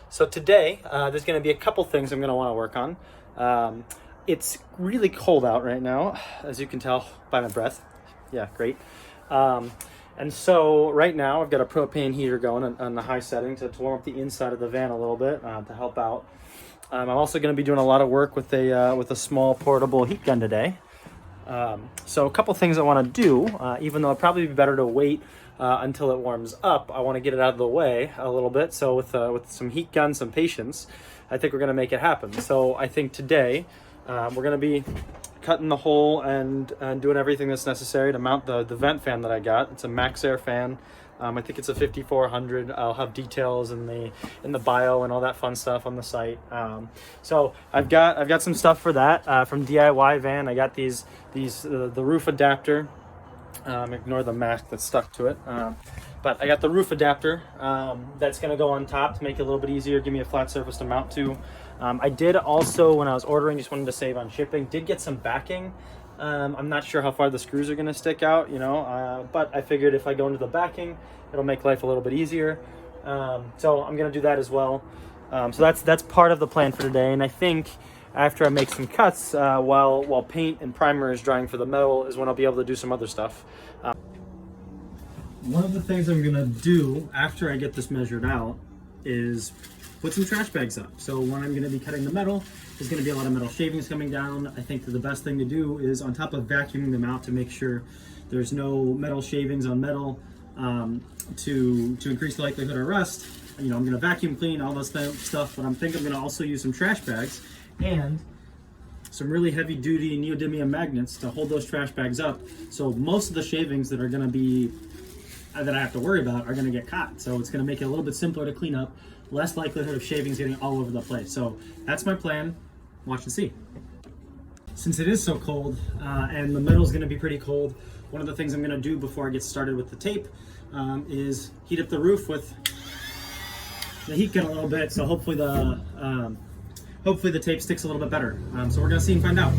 So today, there's going to be a couple things I'm going to want to work on. It's really cold out right now, as you can tell by my breath. Yeah, great. And so right now I've got a propane heater going on the high setting to warm up the inside of the van a little bit to help out. I'm also going to be doing a lot of work with a small portable heat gun today. So a couple things I want to do, even though it'd probably be better to wait until it warms up. I want to get it out of the way a little bit. So with some heat gun, some patience, I think we're going to make it happen. So I think today we're going to be cutting the hole and doing everything that's necessary to mount the vent fan that I got. It's a Maxxair fan. I think it's a 5400. I'll have details in the bio and all that fun stuff on the site. So I've got some stuff for that from DIY Van. I got the roof adapter. Ignore the mask that's stuck to it. But I got the roof adapter that's going to go on top to make it a little bit easier, give me a flat surface to mount to. I did also, when I was ordering, just wanted to save on shipping, did get some backing. I'm not sure how far the screws are going to stick out, but I figured if I go into the backing, it'll make life a little bit easier. So I'm going to do that as well. So that's part of the plan for today. And I think after I make some cuts, while paint and primer is drying for the metal, is when I'll be able to do some other stuff. One of the things I'm going to do after I get this measured out is put some trash bags up. So when I'm going to be cutting the metal, there's going to be a lot of metal shavings coming down. I think that the best thing to do is, on top of vacuuming them out to make sure there's no metal shavings on metal, to increase the likelihood of rust, I'm going to vacuum clean all this stuff, but I think I'm going to also use some trash bags and some really heavy duty neodymium magnets to hold those trash bags up. So most of the shavings that are going to be that I have to worry about are going to get caught. So it's going to make it a little bit simpler to clean up, less likelihood of shavings getting all over the place. So that's my plan. Watch and see. Since it is so cold and the metal is going to be pretty cold, one of the things I'm going to do before I get started with the tape is heat up the roof with the heat gun a little bit. So hopefully the tape sticks a little bit better. So we're going to see and find out.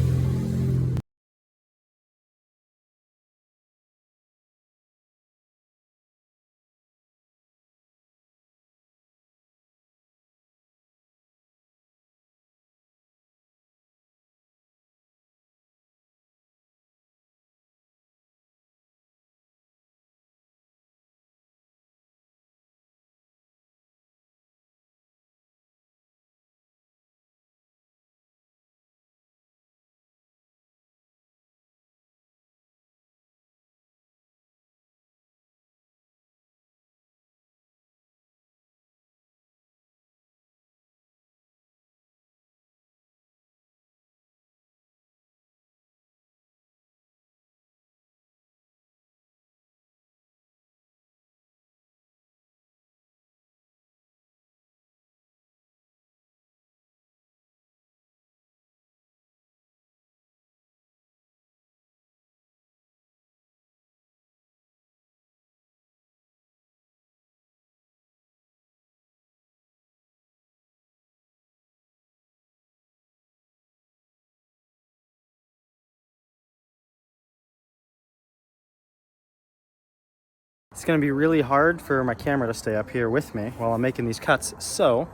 It's going to be really hard for my camera to stay up here with me while I'm making these cuts. So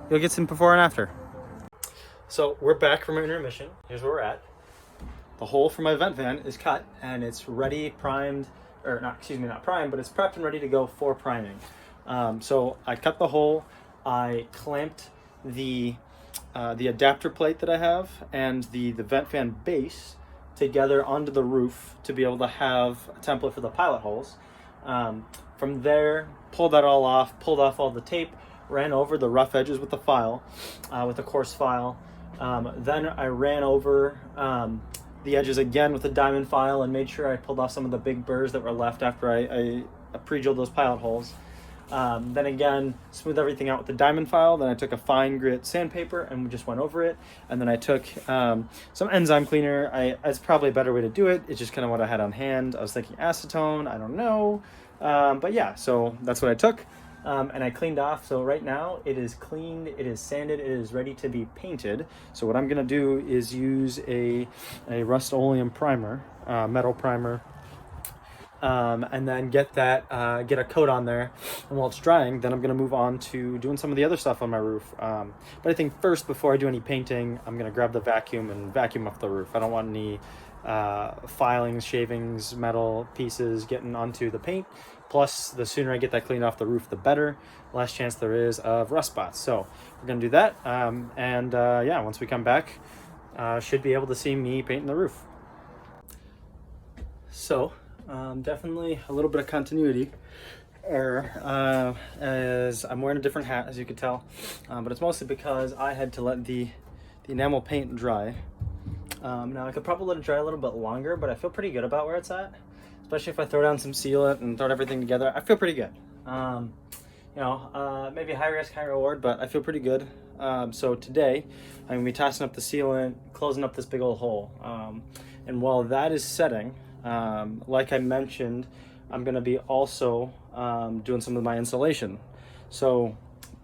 you'll get some before and after. So we're back from intermission. Here's where we're at. The hole for my vent fan is cut and it's ready, primed, or not primed, but it's prepped and ready to go for priming. So I cut the hole, I clamped the adapter plate that I have and the vent fan base together onto the roof to be able to have a template for the pilot holes. From there, pulled that all off, pulled off all the tape, ran over the rough edges with the file, with a coarse file. Then I ran over the edges again with a diamond file and made sure I pulled off some of the big burrs that were left after I pre-drilled those pilot holes. Then again, smooth everything out with the diamond file. Then I took a fine grit sandpaper and we just went over it. And then I took some enzyme cleaner. It's probably a better way to do it. It's just kind of what I had on hand. I was thinking acetone, I don't know. But yeah, so that's what I took. And I cleaned off. So right now it is cleaned, it is sanded, it is ready to be painted. So what I'm gonna do is use a Rust-Oleum primer, metal primer. and then get a coat on there. And while it's drying, then I'm going to move on to doing some of the other stuff on my roof. But I think first, before I do any painting, I'm going to grab the vacuum and vacuum up the roof. I don't want any filings, shavings, metal pieces getting onto the paint. Plus, the sooner I get that cleaned off the roof, the better. Less chance there is of rust spots. So we're going to do that. Yeah, once we come back, should be able to see me painting the roof. So definitely a little bit of continuity as I'm wearing a different hat, as you could tell, but it's mostly because I had to let the enamel paint dry. Now I could probably let it dry a little bit longer, but I feel pretty good about where it's at, especially if I throw down some sealant and throw everything together. I feel pretty good. Maybe high risk, high reward, but I feel pretty good. So today I'm gonna be tossing up the sealant, closing up this big old hole, and while that is setting, like I mentioned, I'm going to be also doing some of my insulation. So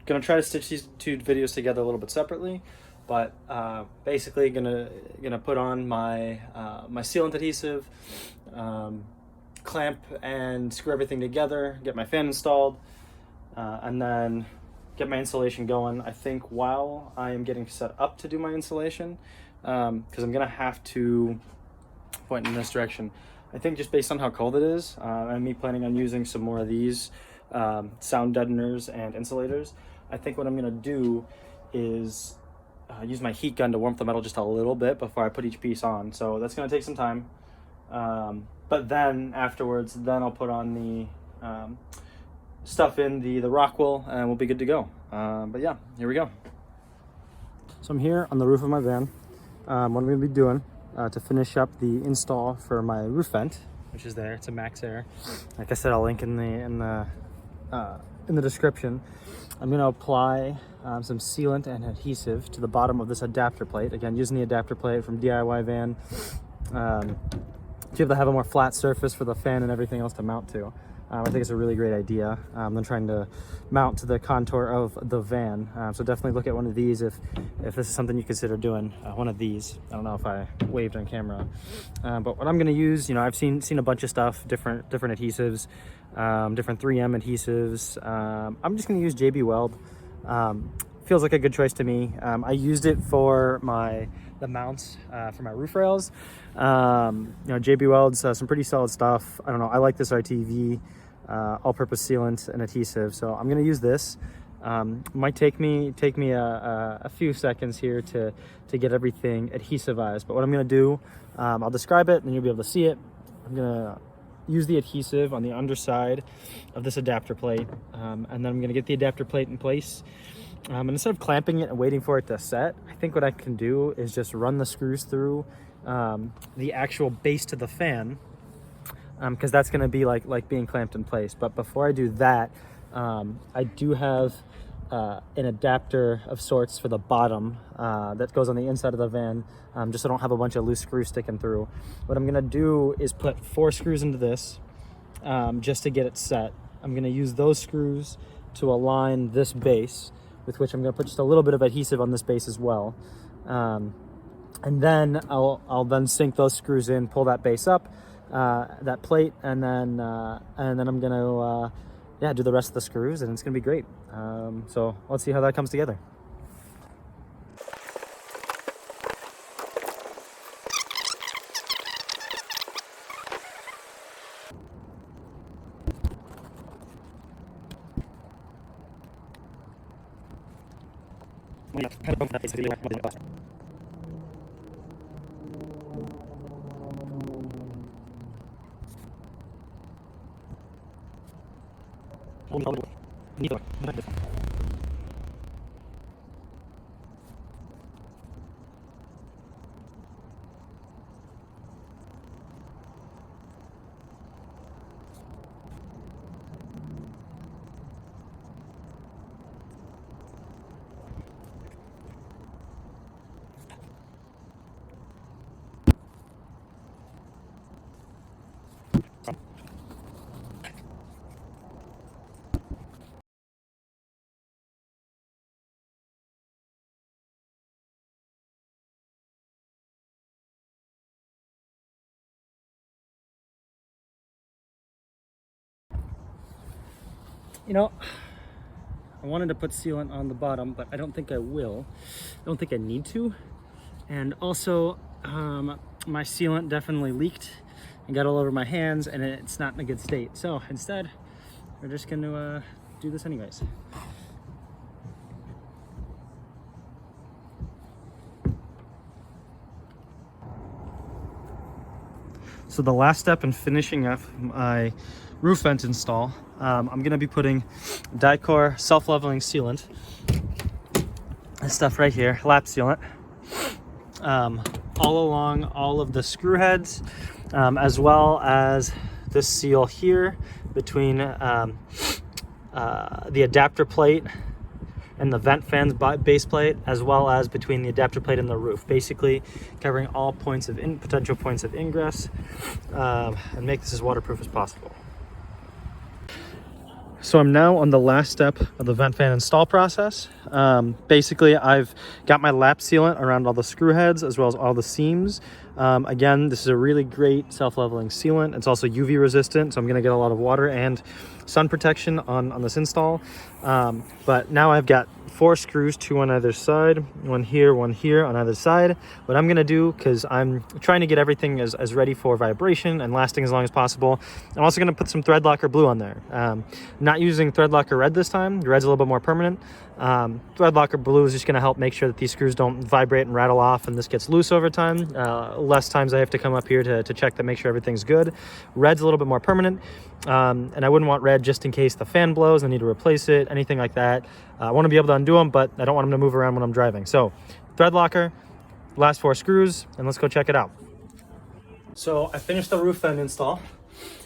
going to try to stitch these two videos together a little bit separately, but basically gonna put on my my sealant adhesive, clamp and screw everything together, get my fan installed, and then get my insulation going. I think while I am getting set up to do my insulation, because I'm going to have to point in this direction. I think just based on how cold it is, and me planning on using some more of these sound deadeners and insulators, I think what I'm going to do is use my heat gun to warm the metal just a little bit before I put each piece on. So that's going to take some time. But then afterwards, I'll put on the stuff in the rock wool and we'll be good to go. But yeah, here we go. So I'm here on the roof of my van. What I'm going to be doing to finish up the install for my roof vent, which is there. It's a Maxxair. Like I said, I'll link in the description. I'm going to apply some sealant and adhesive to the bottom of this adapter plate. Again, using the adapter plate from DIY Van to be able to have a more flat surface for the fan and everything else to mount to. I think it's a really great idea. I'm trying to mount to the contour of the van. So definitely look at one of these if this is something you consider doing. One of these. I don't know if I waved on camera. But what I'm going to use, I've seen a bunch of stuff, different adhesives, different 3M adhesives. I'm just going to use JB Weld. Feels like a good choice to me. I used it for the mounts for my roof rails. JB Weld's some pretty solid stuff. I don't know, I like this RTV all-purpose sealant and adhesive, so I'm going to use this. Might take me a few seconds here to get everything adhesivized, but what I'm going to do, I'll describe it and you'll be able to see it. I'm going to use the adhesive on the underside of this adapter plate, and then I'm going to get the adapter plate in place. And instead of clamping it and waiting for it to set, I think what I can do is just run the screws through the actual base to the fan, because that's going to be like being clamped in place. But before I do that, I do have an adapter of sorts for the bottom that goes on the inside of the van, just so I don't have a bunch of loose screws sticking through. What I'm going to do is put 4 screws into this just to get it set. I'm going to use those screws to align this base, with which I'm going to put just a little bit of adhesive on this base as well. And then I'll then sink those screws in, pull that base up, that plate, and then I'm going to do the rest of the screws, and it's going to be great. So let's see how that comes together. You know, I wanted to put sealant on the bottom, but I don't think I will. I don't think I need to. And also, my sealant definitely leaked and got all over my hands, and it's not in a good state. So instead, we're just going to do this anyways. So the last step in finishing up my roof vent install, I'm going to be putting Dicor self-leveling sealant, this stuff right here, lap sealant, all along all of the screw heads, as well as this seal here between the adapter plate and the vent fan's base plate, as well as between the adapter plate and the roof, basically covering all points of potential points of ingress, and make this as waterproof as possible. So I'm now on the last step of the vent fan install process. Basically, I've got my lap sealant around all the screw heads as well as all the seams. Again, this is a really great self-leveling sealant. It's also UV resistant, so I'm gonna get a lot of water and sun protection on this install. But now I've got 4 screws, 2 on either side, one here on either side. What I'm gonna do, because I'm trying to get everything as ready for vibration and lasting as long as possible, I'm also gonna put some Threadlocker blue on there. Not using Threadlocker red this time. The red's a little bit more permanent. Threadlocker blue is just gonna help make sure that these screws don't vibrate and rattle off and this gets loose over time. Less times I have to come up here to check to make sure everything's good. Red's a little bit more permanent, and I wouldn't want red just in case the fan blows, I need to replace it, anything like that. I want to be able to undo them, but I don't want them to move around when I'm driving. So Threadlocker, last 4 screws, and let's go check it out. So I finished the roof vent install.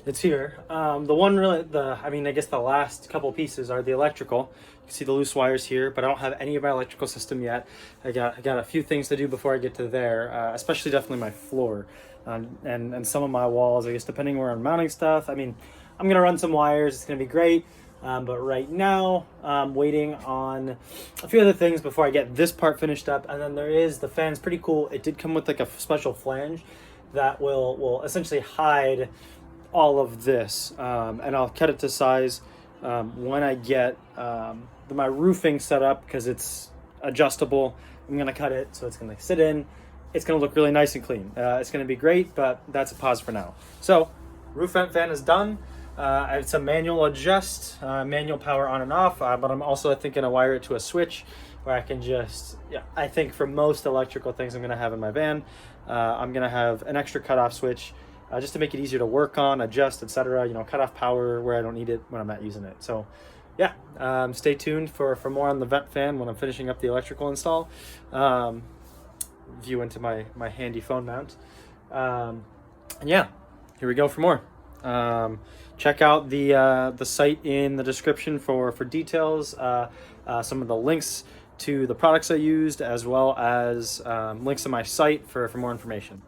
It's here. The one really, I guess the last couple pieces are the electrical. You can see the loose wires here, but I don't have any of my electrical system yet. I got a few things to do before I get to there, especially definitely my floor, and some of my walls, I guess, depending where I'm mounting stuff. I mean, I'm gonna run some wires, it's gonna be great. But right now, I'm waiting on a few other things before I get this part finished up. And then the fan's pretty cool. It did come with like a special flange that will essentially hide all of this. And I'll cut it to size when I get my roofing set up, because it's adjustable. I'm gonna cut it so it's gonna sit in. It's gonna look really nice and clean. It's gonna be great, but that's a pause for now. So roof vent fan is done. It's a manual adjust, manual power on and off, but I'm also, I think, going to wire it to a switch where I can just, I think for most electrical things I'm going to have in my van, I'm going to have an extra cutoff switch just to make it easier to work on, adjust, etc. Cut off power where I don't need it when I'm not using it. So yeah, stay tuned for more on the vent fan when I'm finishing up the electrical install. View into my handy phone mount. And yeah, here we go for more. Check out the site in the description for details, some of the links to the products I used, as well as links to my site for more information.